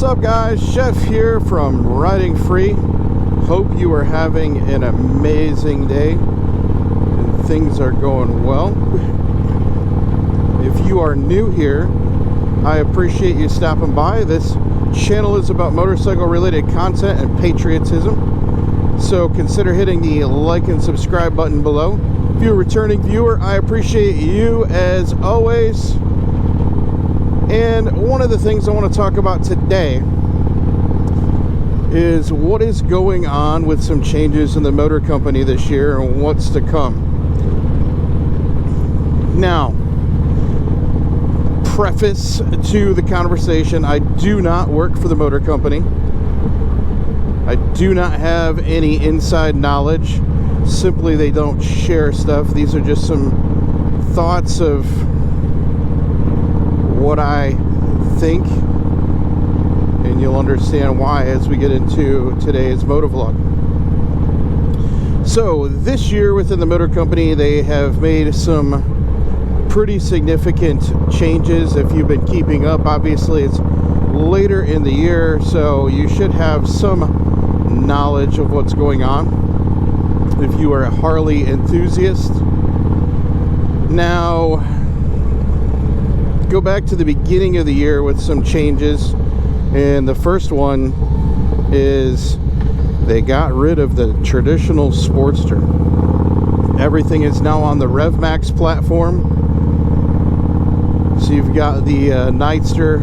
What's up, guys? Chef here from Riding Free. Hope you are having an amazing day and things are going well. If you are new here, I appreciate you stopping by. This channel is about motorcycle related content and patriotism, so consider hitting the like and subscribe button below. If you're a returning viewer, I appreciate you as always. And one of the things I want to talk about today is what is going on with some changes in the motor company this year and what's to come. Now, preface to the conversation, I do not work for the motor company. I do not have any inside knowledge. Simply, they don't share stuff. These are just some thoughts of what I think, and you'll understand why as we get into today's motovlog. So this year within the motor company, they have made some pretty significant changes. If you've been keeping up, obviously it's later in the year, so you should have some knowledge of what's going on if you are a Harley enthusiast. Now, go back to the beginning of the year with some changes, and the first one is they got rid of the traditional Sportster. Everything is now on the RevMax platform. So you've got the Nightster,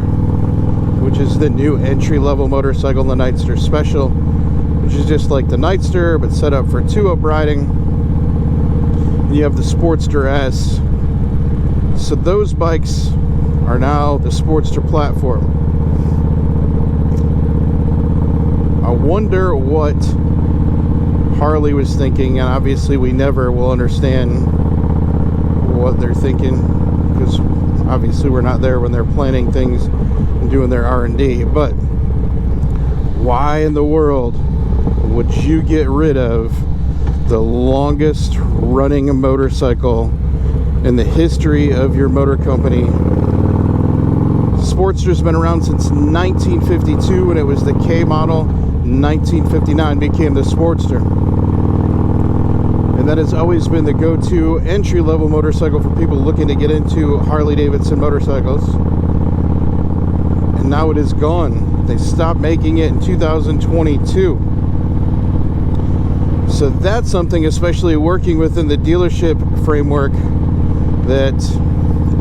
which is the new entry-level motorcycle, the Nightster Special, which is just like the Nightster but set up for 2-up riding. And you have the Sportster S. So those bikes are now the Sportster platform. I wonder what Harley was thinking, and obviously we never will understand what they're thinking because obviously we're not there when they're planning things and doing their R&D. But why in the world would you get rid of the longest running motorcycle in the history of your motor company? Sportster's been around since 1952 when it was the K model. 1959 became the Sportster. And that has always been the go-to entry-level motorcycle for people looking to get into Harley-Davidson motorcycles. And now it is gone. They stopped making it in 2022. So that's something, especially working within the dealership framework, that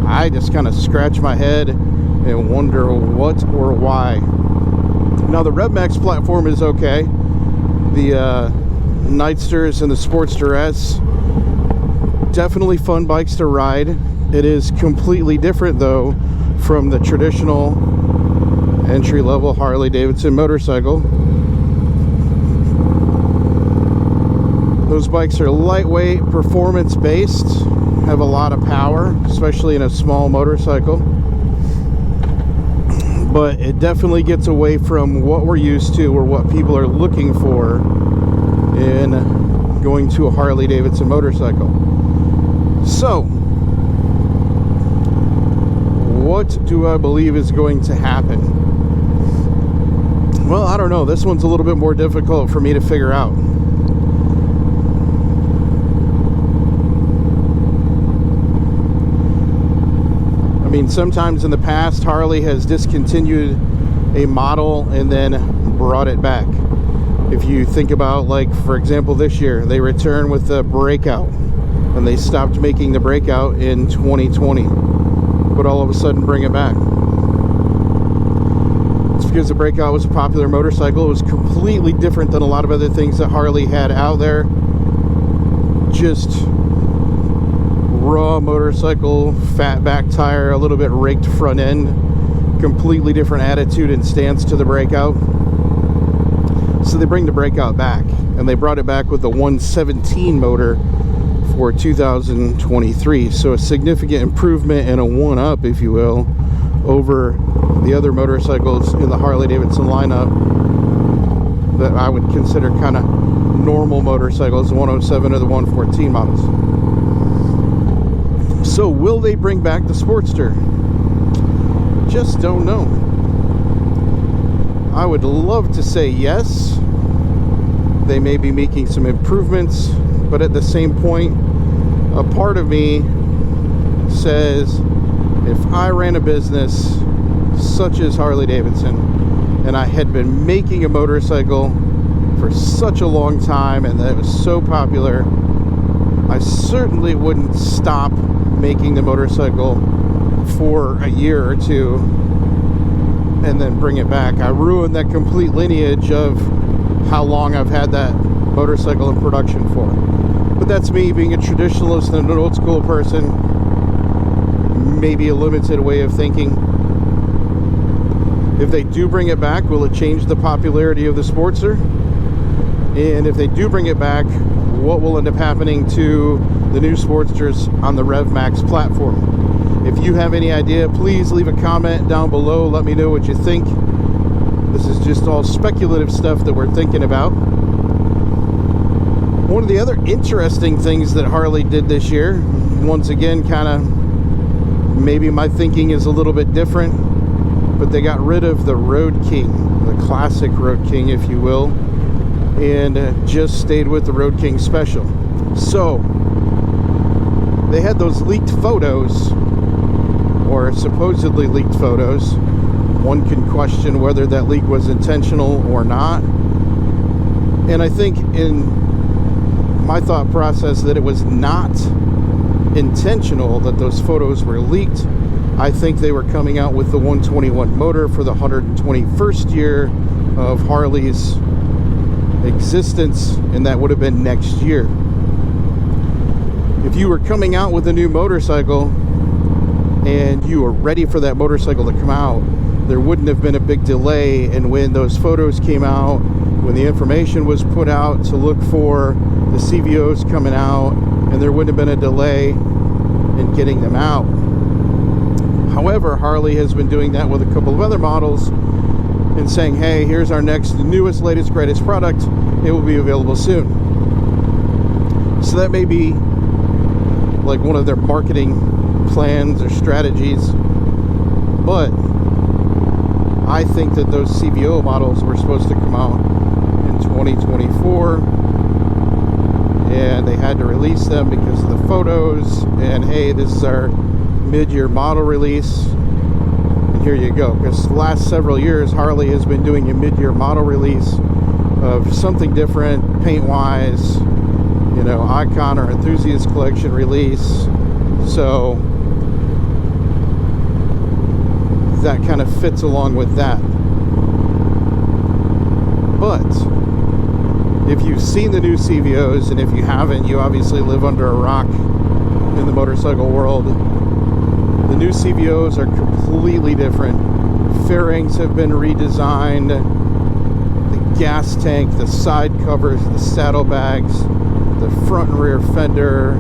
I just kind of scratch my head and wonder what or why. Now the RevMax platform is okay. The Nightsters and the Sportster S, definitely fun bikes to ride. It is completely different though from the traditional entry-level Harley-Davidson motorcycle. Those bikes are lightweight, performance-based, have a lot of power, especially in a small motorcycle. But it definitely gets away from what we're used to or what people are looking for in going to a Harley-Davidson motorcycle. So, what do I believe is going to happen? Well, I don't know. This one's a little bit more difficult for me to figure out. I mean, sometimes in the past, Harley has discontinued a model and then brought it back. If you think about, like, for example, this year, they returned with the Breakout, and they stopped making the Breakout in 2020, but all of a sudden bring it back. It's because the Breakout was a popular motorcycle. It was completely different than a lot of other things that Harley had out there. Just raw motorcycle, fat back tire, a little bit raked front end, completely different attitude and stance to the Breakout. So they bring the Breakout back, and they brought it back with the 117 motor for 2023. So a significant improvement and a one-up, if you will, over the other motorcycles in the Harley-Davidson lineup that I would consider kind of normal motorcycles, the 107 or the 114 models. So will they bring back the Sportster? Just don't know. I would love to say yes, they may be making some improvements, but at the same point, a part of me says, if I ran a business such as Harley Davidson, and I had been making a motorcycle for such a long time and that it was so popular, I certainly wouldn't stop making the motorcycle for a year or two and then bring it back. I ruined that complete lineage of how long I've had that motorcycle in production for. But that's me being a traditionalist and an old school person. Maybe a limited way of thinking. If they do bring it back, will it change the popularity of the Sportster? And if they do bring it back, what will end up happening to the new Sportsters on the RevMax platform? If you have any idea, please leave a comment down below. Let me know what you think. This is just all speculative stuff that we're thinking about. One of the other interesting things that Harley did this year, once again, kind of maybe my thinking is a little bit different, but they got rid of the Road King, the classic Road King, if you will, and just stayed with the Road King Special. So they had those leaked photos, or supposedly leaked photos. One can question whether that leak was intentional or not. And I think in my thought process that it was not intentional that those photos were leaked. I think they were coming out with the 121 motor for the 121st year of Harley's existence, and that would have been next year. If you were coming out with a new motorcycle and you were ready for that motorcycle to come out, there wouldn't have been a big delay. And when those photos came out, when the information was put out to look for the CVOs coming out, and there wouldn't have been a delay in getting them out. However, Harley has been doing that with a couple of other models and saying, hey, here's our next, newest, latest, greatest product. It will be available soon. So that may be like one of their marketing plans or strategies. But I think that those CVO models were supposed to come out in 2024, and they had to release them because of the photos. And hey, this is our mid-year model release, and here you go. Because the last several years Harley has been doing a mid-year model release of something different paint wise, you know, icon or enthusiast collection release. So that kind of fits along with that. But if you've seen the new CVOs, and if you haven't, you obviously live under a rock in the motorcycle world. The new CVOs are completely different. Fairings have been redesigned. The gas tank, the side covers, the saddlebags, the front and rear fender,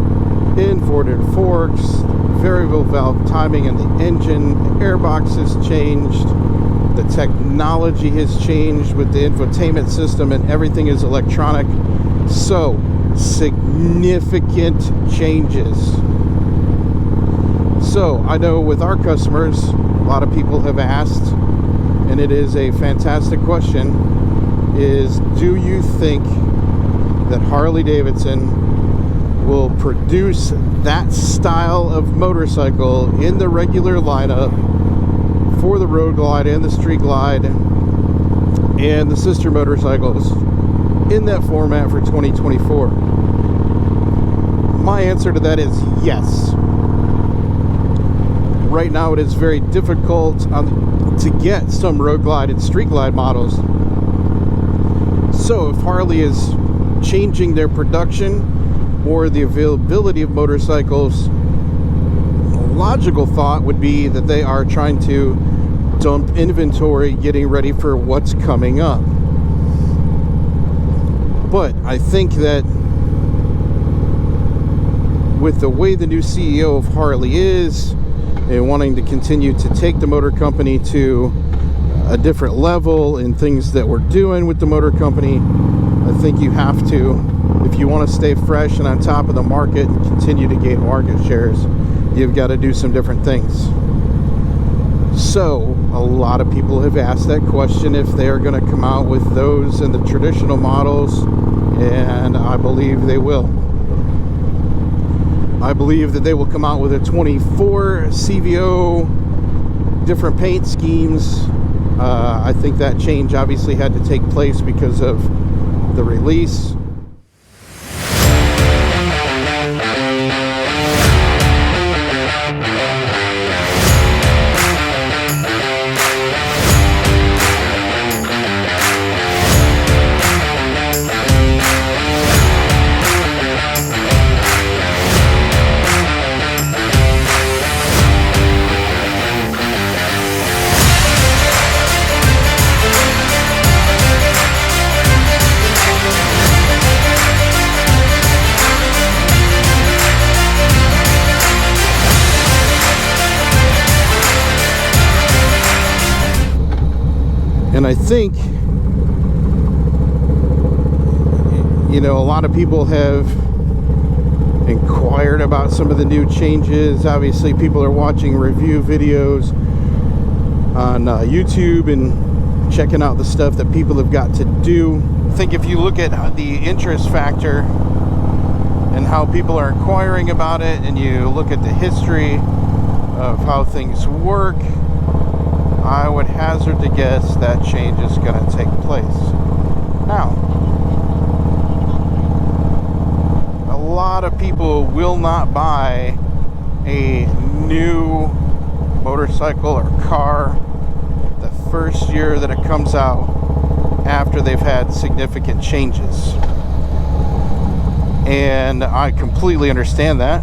inverted forks, variable valve timing in the engine, the airbox has changed. The technology has changed with the infotainment system, and everything is electronic. So, significant changes. So, I know with our customers, a lot of people have asked, and it is a fantastic question, is do you think that Harley Davidson will produce that style of motorcycle in the regular lineup for the Road Glide and the Street Glide and the sister motorcycles in that format for 2024? My answer to that is yes. Right now it is very difficult to get some Road Glide and Street Glide models. So if Harley is changing their production or the availability of motorcycles, a logical thought would be that they are trying to dump inventory, getting ready for what's coming up. But I think that with the way the new CEO of Harley is, and wanting to continue to take the motor company to a different level in things that we're doing with the motor company, I think you have to, if you want to stay fresh and on top of the market and continue to gain market shares, you've got to do some different things. So a lot of people have asked that question if they're going to come out with those in the traditional models, and I believe they will. I believe that they will come out with a 24 CVO, different paint schemes. I think that change obviously had to take place because of the release. And I think, you know, a lot of people have inquired about some of the new changes. Obviously, people are watching review videos on YouTube and checking out the stuff that people have got to do. I think if you look at the interest factor and how people are inquiring about it, and you look at the history of how things work, I would hazard to guess that change is going to take place. Now, a lot of people will not buy a new motorcycle or car the first year that it comes out after they've had significant changes. And I completely understand that,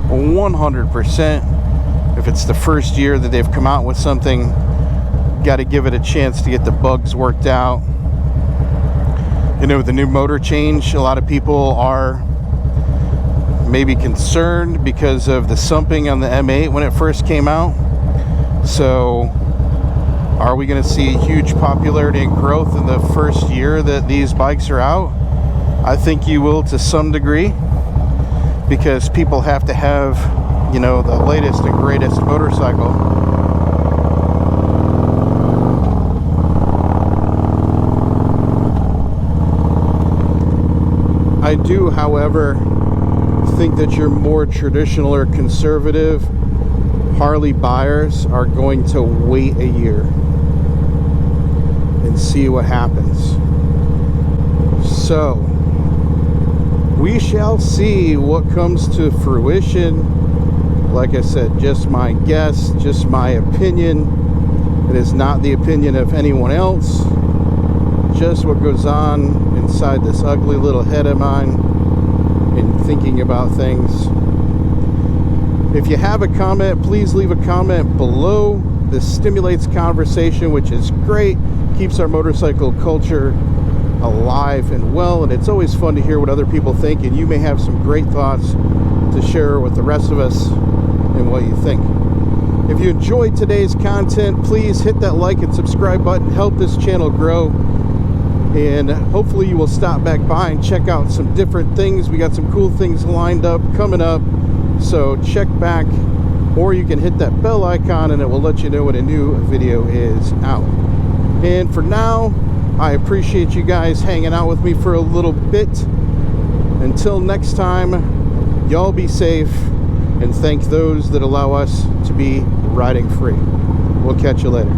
100%. If it's the first year that they've come out with something, got to give it a chance to get the bugs worked out. You know, the new motor change, a lot of people are maybe concerned because of the sumping on the M8 when it first came out. So are we going to see huge popularity and growth in the first year that these bikes are out? I think you will, to some degree, because people have to have, you know, the latest and greatest motorcycle. I do, however, think that your more traditional or conservative Harley buyers are going to wait a year and see what happens. So we shall see what comes to fruition. Like I said, just my guess, just my opinion. It is not the opinion of anyone else. Just what goes on inside this ugly little head of mine in thinking about things. If you have a comment, please leave a comment below. This stimulates conversation, which is great. Keeps our motorcycle culture alive and well, and it's always fun to hear what other people think, and you may have some great thoughts to share with the rest of us and what you think. If you enjoyed today's content, please hit that like and subscribe button. Help this channel grow. And hopefully you will stop back by and check out some different things. We got some cool things lined up, coming up. So check back, or you can hit that bell icon and it will let you know when a new video is out. And for now, I appreciate you guys hanging out with me for a little bit. Until next time, y'all be safe, and thank those that allow us to be riding free. We'll catch you later.